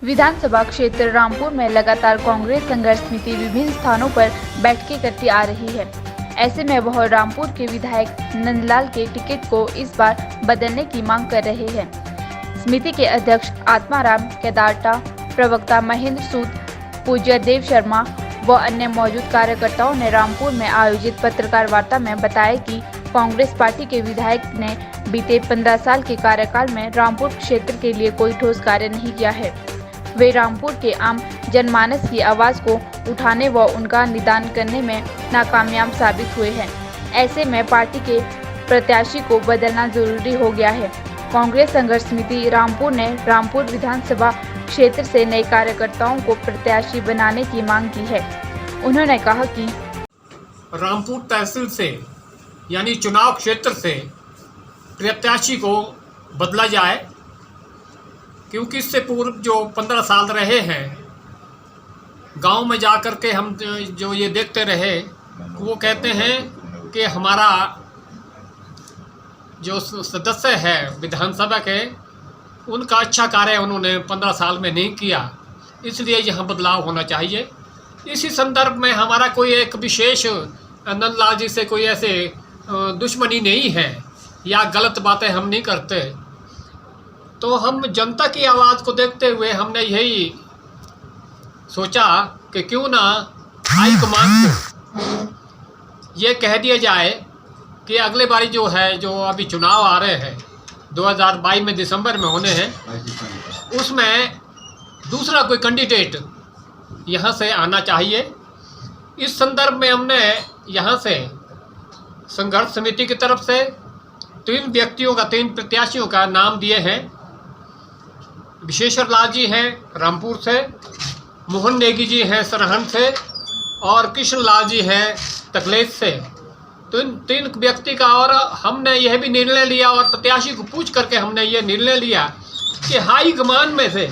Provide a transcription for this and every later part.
विधानसभा क्षेत्र रामपुर में लगातार कांग्रेस संघर्ष समिति विभिन्न स्थानों पर बैठकें करती आ रही है। ऐसे में वह रामपुर के विधायक नंदलाल के टिकट को इस बार बदलने की मांग कर रहे हैं। समिति के अध्यक्ष आत्माराम केदारटा, प्रवक्ता महेंद्र सूद, पूज्य देव शर्मा व अन्य मौजूद कार्यकर्ताओं ने रामपुर में आयोजित पत्रकार वार्ता में बताया कि कांग्रेस पार्टी के विधायक ने बीते 15 साल के कार्यकाल में रामपुर क्षेत्र के लिए कोई ठोस कार्य नहीं किया है। वे रामपुर के आम जनमानस की आवाज को उठाने व उनका निदान करने में नाकामयाब साबित हुए हैं। ऐसे में पार्टी के प्रत्याशी को बदलना जरूरी हो गया है। कांग्रेस संघर्ष समिति रामपुर ने रामपुर विधानसभा क्षेत्र से नए कार्यकर्ताओं को प्रत्याशी बनाने की मांग की है। उन्होंने कहा कि रामपुर तहसील से यानी चुनाव क्षेत्र से प्रत्याशी को बदला जाए, क्योंकि इससे पूर्व जो 15 साल रहे हैं गांव में जा कर के हम जो ये देखते रहे, वो कहते हैं कि हमारा जो सदस्य है विधानसभा के, उनका अच्छा कार्य उन्होंने 15 साल में नहीं किया, इसलिए यहाँ बदलाव होना चाहिए। इसी संदर्भ में हमारा कोई एक विशेष नंदलाल जी से कोई ऐसे दुश्मनी नहीं है या गलत बातें हम नहीं करते, तो हम जनता की आवाज़ को देखते हुए हमने यही सोचा कि क्यों ना हाईकमान को ये कह दिया जाए कि अगले बारी जो है, जो अभी चुनाव आ रहे हैं 2022 में दिसंबर में होने हैं, उसमें दूसरा कोई कैंडिडेट यहाँ से आना चाहिए। इस संदर्भ में हमने यहाँ से संघर्ष समिति की तरफ से 3 व्यक्तियों का, 3 प्रत्याशियों का नाम दिए हैं। विशेश्वर लाल जी हैं रामपुर से, मोहन नेगी जी हैं सरहन से और कृष्ण लाल जी हैं तकलेश से। तो इन 3 व्यक्ति का, और हमने यह भी निर्णय लिया और प्रत्याशी को पूछ करके हमने ये निर्णय लिया कि हाई कमान में से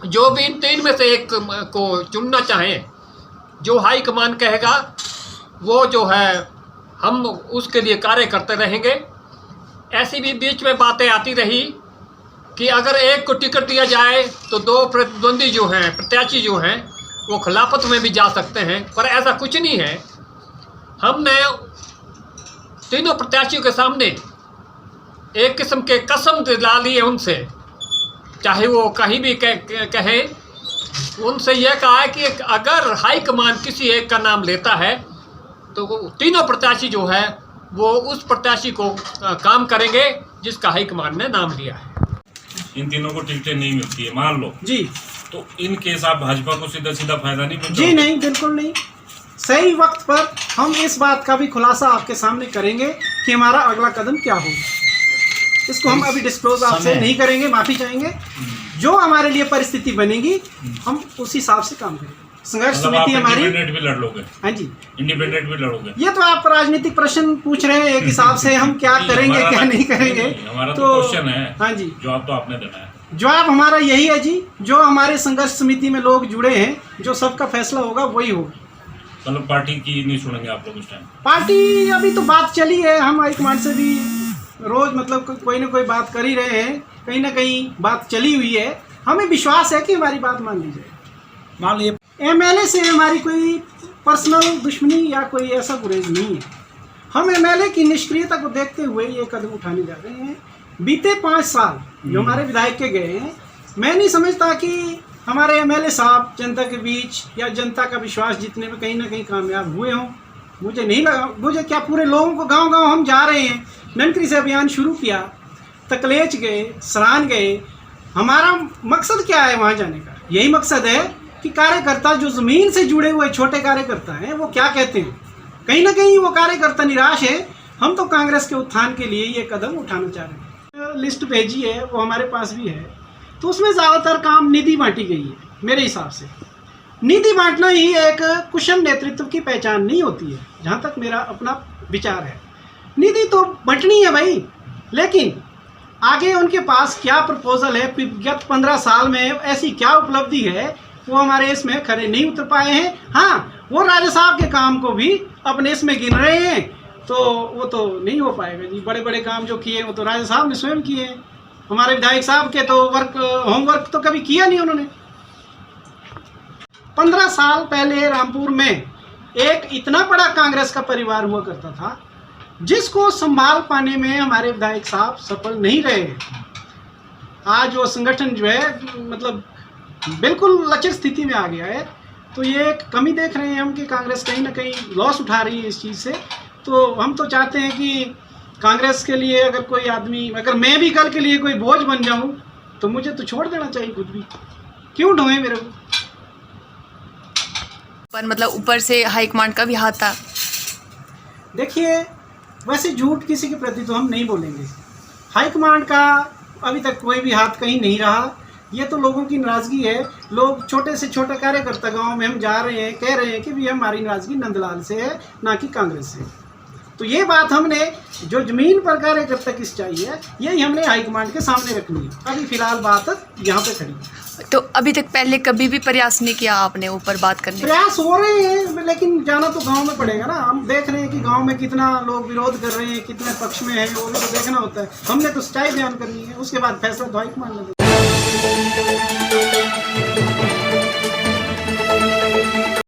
जो भी इन 3 में से एक को चुनना चाहें, जो हाई कमान कहेगा वो जो है हम उसके लिए कार्य करते रहेंगे। ऐसी भी बीच में बातें आती रही कि अगर एक को टिकट दिया जाए तो 2 प्रतिद्वंदी जो हैं, प्रत्याशी जो हैं, वो खिलाफत में भी जा सकते हैं, पर ऐसा कुछ नहीं है। हमने तीनों प्रत्याशियों के सामने एक किस्म के कसम दिला ली है उनसे, चाहे वो कहीं भी कहें, उनसे यह कहा है कि अगर हाईकमान किसी एक का नाम लेता है तो तीनों प्रत्याशी जो है वो उस प्रत्याशी को काम करेंगे जिसका हाईकमान ने नाम लिया है। इन तीनों को टिकटें नहीं मिलती है मान लो जी, तो इन केस आप भाजपा को सीधा सीधा फायदा नहीं पहुंचा? जी नहीं, बिल्कुल नहीं। सही वक्त पर हम इस बात का भी खुलासा आपके सामने करेंगे कि हमारा अगला कदम क्या होगा। इसको हम अभी डिस्क्लोज आपसे नहीं करेंगे, माफी चाहेंगे। जो हमारे लिए परिस्थिति बनेगी हम उस हिसाब से काम करेंगे। संघर्ष समिति हमारी इंडिपेंडेंट भी लड़ लोगे? हाँ जी, इंडिपेंडेंट भी लड़ोगे? ये तो आप राजनीतिक प्रश्न पूछ रहे हैं, एक हिसाब से हम क्या करेंगे क्या नहीं करेंगे, हमारा तो क्वेश्चन है। हाँ जी, जवाब तो आपने देना है। जवाब हमारा यही है जी, जो हमारे संघर्ष समिति में लोग जुड़े हैं, जो सबका फैसला होगा वही होगा। मतलब पार्टी की नहीं सुनेंगे आप लोग इस टाइम? पार्टी अभी तो बात चली है, हम हाईकमान से भी रोज मतलब कोई ना कोई बात कर ही रहे हैं, कहीं ना कहीं बात चली हुई है। हमें विश्वास है कि हमारी बात मान ली जाए। मान लीजिए एमएलए से हमारी कोई पर्सनल दुश्मनी या कोई ऐसा गुरेज नहीं है। हम एमएलए की निष्क्रियता को देखते हुए ये कदम उठाने जा रहे हैं। बीते 5 साल जो हमारे विधायक के गए हैं, मैं नहीं समझता कि हमारे एमएलए साहब जनता के बीच या जनता का विश्वास जीतने में कहीं ना कहीं कामयाब हुए हों। मुझे नहीं लगा। मुझे क्या, पूरे लोगों को गांव-गांव हम जा रहे हैं, ननकरी से अभियान शुरू किया, तकलेच गए, सरान गए। हमारा मकसद क्या है वहाँ जाने का? यही मकसद है कि कार्यकर्ता जो ज़मीन से जुड़े हुए छोटे कार्यकर्ता हैं वो क्या कहते हैं। कहीं ना कहीं वो कार्यकर्ता निराश है। हम तो कांग्रेस के उत्थान के लिए ये कदम उठाना चाह रहे हैं। लिस्ट भेजी है, वो हमारे पास भी है, तो उसमें ज़्यादातर काम निधि बांटी गई है। मेरे हिसाब से निधि बांटना ही एक कुशल नेतृत्व की पहचान नहीं होती है, जहाँ तक मेरा अपना विचार है। निधि तो बंटनी है भाई, लेकिन आगे उनके पास क्या प्रपोजल है, विगत 15 साल में ऐसी क्या उपलब्धि है, वो हमारे इसमें खरे नहीं उतर पाए हैं। हाँ, वो राजा साहब के काम को भी अपने इसमें गिन रहे हैं, तो वो तो नहीं हो पाएगा जी। बड़े बड़े काम जो किए वो तो राजा साहब ने स्वयं किए हैं। हमारे विधायक साहब के तो होमवर्क तो कभी किया नहीं उन्होंने। 15 साल पहले रामपुर में एक इतना बड़ा कांग्रेस का परिवार हुआ करता था जिसको संभाल पाने में हमारे विधायक साहब सफल नहीं रहे। आज वो संगठन जो है मतलब बिल्कुल लचर स्थिति में आ गया है। तो ये एक कमी देख रहे हैं हम कि कांग्रेस कहीं ना कहीं लॉस उठा रही है इस चीज़ से। तो हम तो चाहते हैं कि कांग्रेस के लिए अगर कोई आदमी, अगर मैं भी कल के लिए कोई बोझ बन जाऊं तो मुझे तो छोड़ देना चाहिए खुद भी, क्यों ढोए मेरे को। पर मतलब ऊपर से हाईकमांड का भी हाथ था। देखिए, वैसे झूठ किसी के प्रति तो हम नहीं बोलेंगे। हाईकमांड का अभी तक कोई भी हाथ कहीं नहीं रहा। ये तो लोगों की नाराज़गी है। लोग छोटे से छोटे कार्यकर्ता गांव में हम जा रहे हैं, कह रहे हैं कि भी हमारी नाराज़गी नंदलाल से है, ना कि कांग्रेस से। तो ये बात हमने जो ज़मीन पर कार्यकर्ता किस चाहिए यही हमने हाईकमांड के सामने रखनी है। अभी फ़िलहाल बात यहाँ पे खड़ी है। तो अभी तक पहले कभी भी प्रयास नहीं किया आपने ऊपर बात करने का? प्रयास हो रहे हैं, लेकिन जाना तो गांव में पड़ेगा ना। हम देख रहे हैं कि गांव में कितना लोग विरोध कर रहे हैं, कितने पक्ष में है, वो भी तो देखना होता है। हमने तो सच्चाई बयान करनी है, उसके बाद फैसला तो हाईकमांड ने